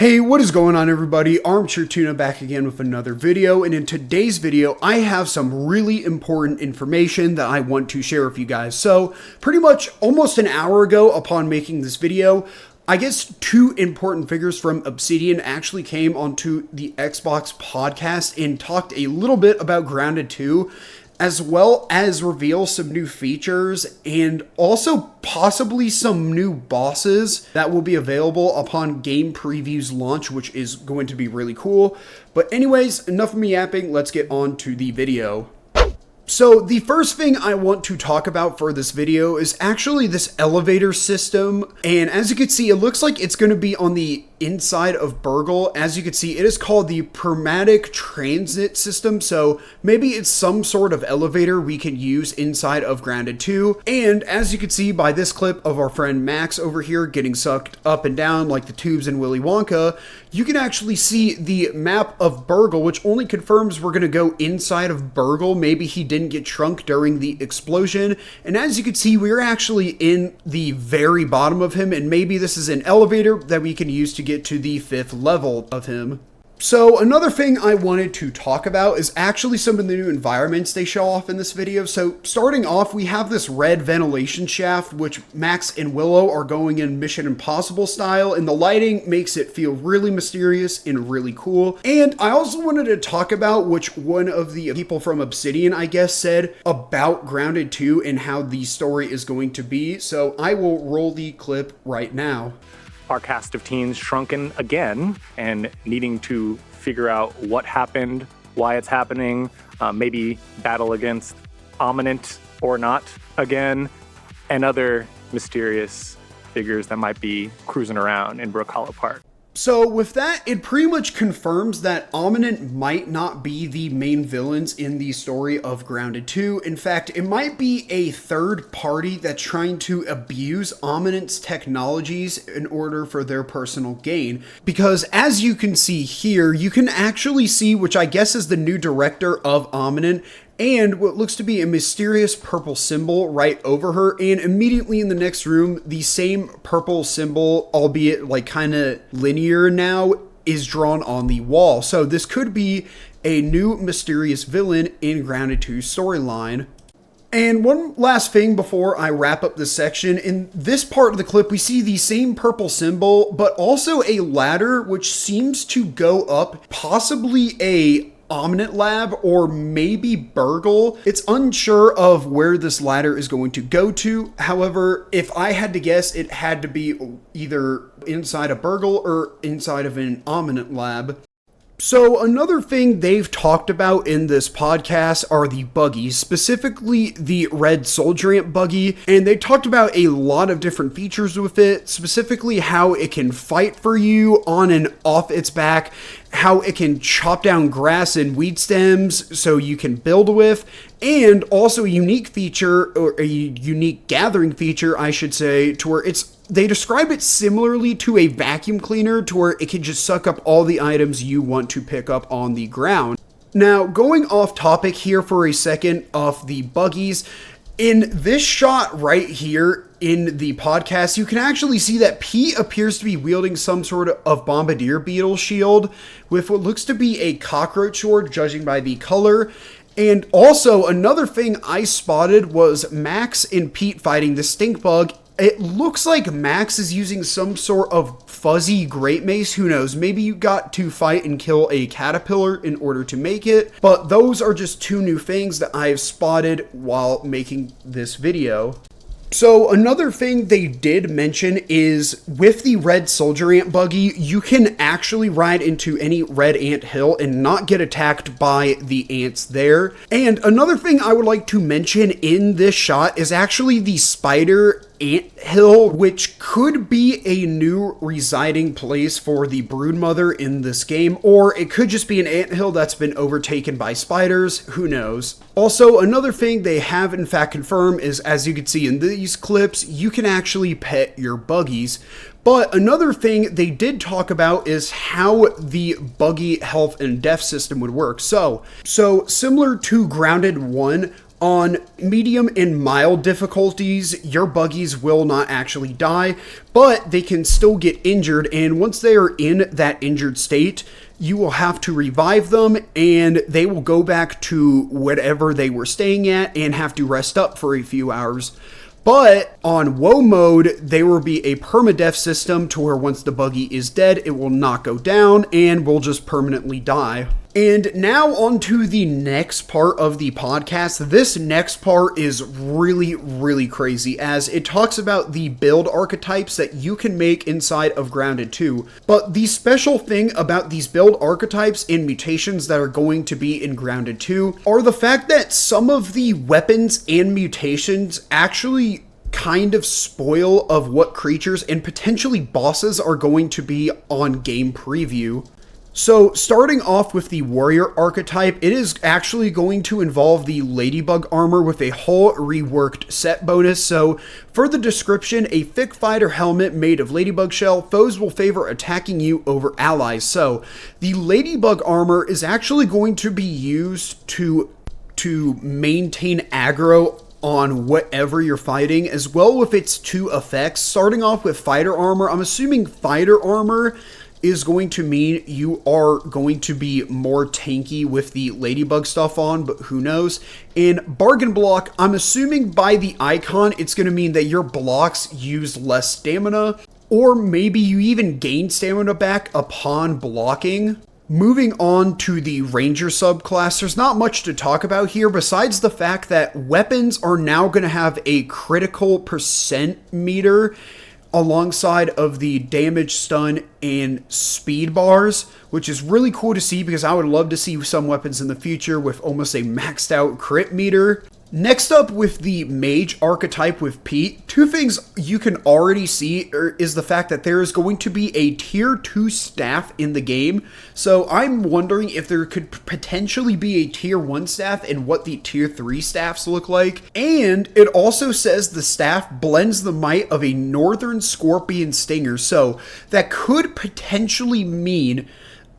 Hey, what is going on everybody? ArmchairTuna back again with another video, and in today's video I have some really important information that I want to share with you guys. So pretty much almost an hour ago upon making this video, I guess two important figures from Obsidian actually came onto the Xbox podcast and talked a little bit about Grounded 2, as well as reveal some new features and also possibly some new bosses that will be available upon game previews launch, which is going to be really cool. But anyways, enough of me yapping, let's get on to the video. So the first thing I want to talk about for this video is actually this elevator system, and as you can see, it looks like it's going to be on the inside of Burgle. As you can see, it is called the Permatic Transit System, so maybe it's some sort of elevator we can use inside of Grounded 2. And as you can see by this clip of our friend Max over here getting sucked up and down like the tubes in Willy Wonka, you can actually see the map of Burgle, which only confirms we're going to go inside of Burgle. Maybe he didn't get shrunk during the explosion. And as you can see, we're actually in the very bottom of him, and maybe this is an elevator that we can use to get to the 5th level of him. So another thing I wanted to talk about is actually some of the new environments they show off in this video. So starting off, we have this red ventilation shaft, which Max and Willow are going in Mission Impossible style, and the lighting makes it feel really mysterious and really cool. And I also wanted to talk about which one of the people from Obsidian, I guess, said about Grounded 2 and how the story is going to be. So I will roll the clip right now. Our cast of teens shrunken again and needing to figure out what happened, why it's happening, maybe battle against Omninent or not again, and other mysterious figures that might be cruising around in Brook Hollow Park. So with that, it pretty much confirms that Omninent might not be the main villains in the story of Grounded 2. In fact, it might be a third party that's trying to abuse Omninent's technologies in order for their personal gain. Because as you can see here, you can actually see, which I guess is the new director of Omninent, and what looks to be a mysterious purple symbol right over her, and immediately in the next room, the same purple symbol, albeit like kind of linear now, is drawn on the wall. So this could be a new mysterious villain in Grounded 2's storyline. And one last thing before I wrap up this section, in this part of the clip we see the same purple symbol, but also a ladder which seems to go up, possibly a Omninent lab or maybe Burgle. It's unsure of where this ladder is going to go to. However, if I had to guess, it had to be either inside a Burgle or inside of an Omninent lab. So another thing they've talked about in this podcast are the buggies, specifically the red Soldier Ant Buggy, and they talked about a lot of different features with it, specifically how it can fight for you on and off its back, how it can chop down grass and weed stems so you can build with, and also a unique feature, or a unique gathering feature, I should say, to where they describe it similarly to a vacuum cleaner, to where it can just suck up all the items you want to pick up on the ground. Now, going off topic here for a second of the buggies, in this shot right here in the podcast, you can actually see that Pete appears to be wielding some sort of bombardier beetle shield with what looks to be a cockroach sword, judging by the color. And also, another thing I spotted was Max and Pete fighting the stink bug. It looks like Max is using some sort of fuzzy great mace. Who knows? Maybe you got to fight and kill a caterpillar in order to make it. But those are just two new things that I have spotted while making this video. So another thing they did mention is with the red Soldier Ant Buggy, you can actually ride into any red ant hill and not get attacked by the ants there. And another thing I would like to mention in this shot is actually the spider ant hill, which could be a new residing place for the broodmother in this game, or it could just be an ant hill that's been overtaken by spiders. Who knows? Also, another thing they have in fact confirmed is, as you can see in these clips, you can actually pet your buggies. But another thing they did talk about is how the buggy health and death system would work. So similar to Grounded 1, On medium and mild difficulties, your buggies will not actually die, but they can still get injured, and once they are in that injured state, you will have to revive them, and they will go back to whatever they were staying at and have to rest up for a few hours. But on woe mode, there will be a permadeath system to where once the buggy is dead, it will not go down and will just permanently die. And now on to the next part of the podcast. This next part is really, really crazy as it talks about the build archetypes that you can make inside of Grounded 2. But the special thing about these build archetypes and mutations that are going to be in Grounded 2 are the fact that some of the weapons and mutations actually kind of spoil of what creatures and potentially bosses are going to be on game preview. So, starting off with the warrior archetype, it is actually going to involve the ladybug armor with a whole reworked set bonus. So, for the description, a thick fighter helmet made of ladybug shell, foes will favor attacking you over allies. So, the ladybug armor is actually going to be used to maintain aggro on whatever you're fighting, as well with its two effects. Starting off with fighter armor, I'm assuming fighter armor is going to mean you are going to be more tanky with the ladybug stuff on, but who knows. In bargain block, I'm assuming by the icon, it's going to mean that your blocks use less stamina, or maybe you even gain stamina back upon blocking. Moving on to the Ranger subclass, there's not much to talk about here besides the fact that weapons are now going to have a critical percent meter alongside of the damage, stun, and speed bars, which is really cool to see because I would love to see some weapons in the future with almost a maxed out crit meter. Next up with the Mage archetype with Pete, two things you can already see is the fact that there is going to be a tier 2 staff in the game. So I'm wondering if there could potentially be a tier 1 staff and what the tier 3 staffs look like. And it also says the staff blends the might of a northern scorpion stinger. So that could potentially mean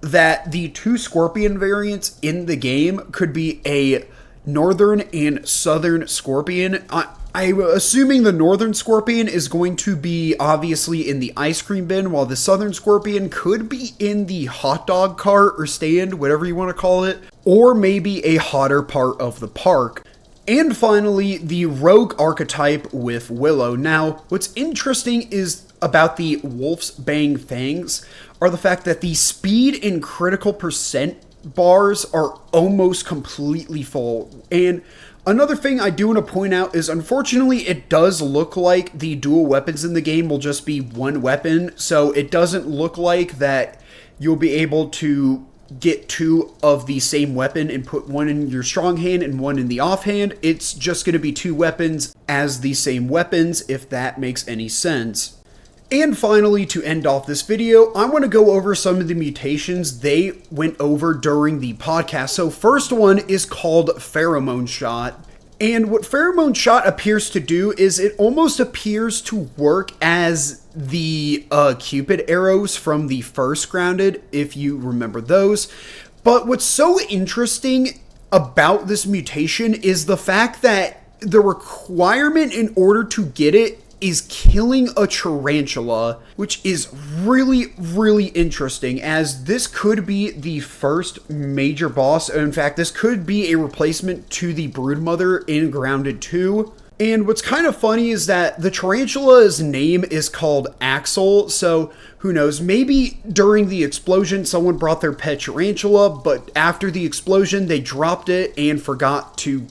that the 2 scorpion variants in the game could be a northern and southern scorpion. I'm assuming the northern scorpion is going to be obviously in the ice cream bin, while the southern scorpion could be in the hot dog cart or stand, whatever you want to call it, or maybe a hotter part of the park. And finally, the rogue archetype with Willow. Now, what's interesting is about the Wolf's Bang Fangs are the fact that the speed and critical percent bars are almost completely full. And another thing I do want to point out is, unfortunately, it does look like the dual weapons in the game will just be one weapon, so it doesn't look like that you'll be able to get 2 of the same weapon and put one in your strong hand and one in the offhand. It's just going to be 2 weapons as the same weapons, if that makes any sense. And finally, to end off this video, I want to go over some of the mutations they went over during the podcast. So first one is called Pheromone Shot. And what Pheromone Shot appears to do is it almost appears to work as the Cupid arrows from the first Grounded, if you remember those. But what's so interesting about this mutation is the fact that the requirement in order to get it is killing a tarantula, which is really, really interesting, as this could be the first major boss. In fact, this could be a replacement to the Broodmother in Grounded 2. And what's kind of funny is that the tarantula's name is called Axel, so who knows, maybe during the explosion someone brought their pet tarantula, but after the explosion they dropped it and forgot to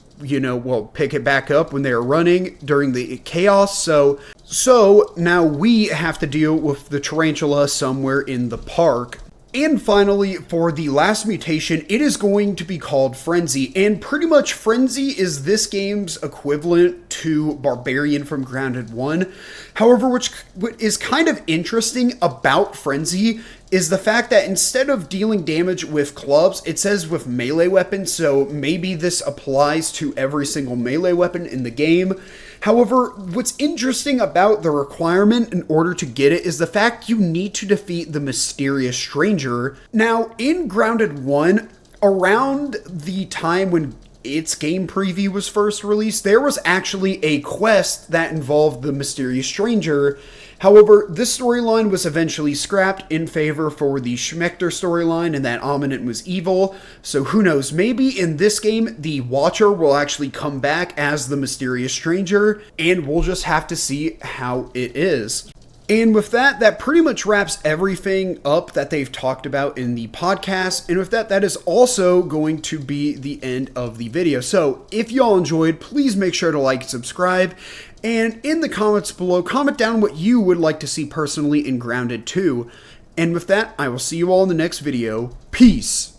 pick it back up when they were running during the chaos. So now we have to deal with the tarantula somewhere in the park. And finally, for the last mutation, it is going to be called Frenzy. And pretty much Frenzy is this game's equivalent to Barbarian from Grounded 1. However, what is kind of interesting about Frenzy is the fact that instead of dealing damage with clubs, it says with melee weapons. So maybe this applies to every single melee weapon in the game. However, what's interesting about the requirement in order to get it is the fact you need to defeat the mysterious stranger. Now, in Grounded 1, around the time when its game preview was first released, there was actually a quest that involved the mysterious stranger. However, this storyline was eventually scrapped in favor for the Schmechter storyline and that Omninent was evil. So who knows, maybe in this game, the Watcher will actually come back as the mysterious stranger, and we'll just have to see how it is. And with that, that pretty much wraps everything up that they've talked about in the podcast. And with that, that is also going to be the end of the video. So if y'all enjoyed, please make sure to like and subscribe. And in the comments below, comment down what you would like to see personally in Grounded 2. And with that, I will see you all in the next video. Peace!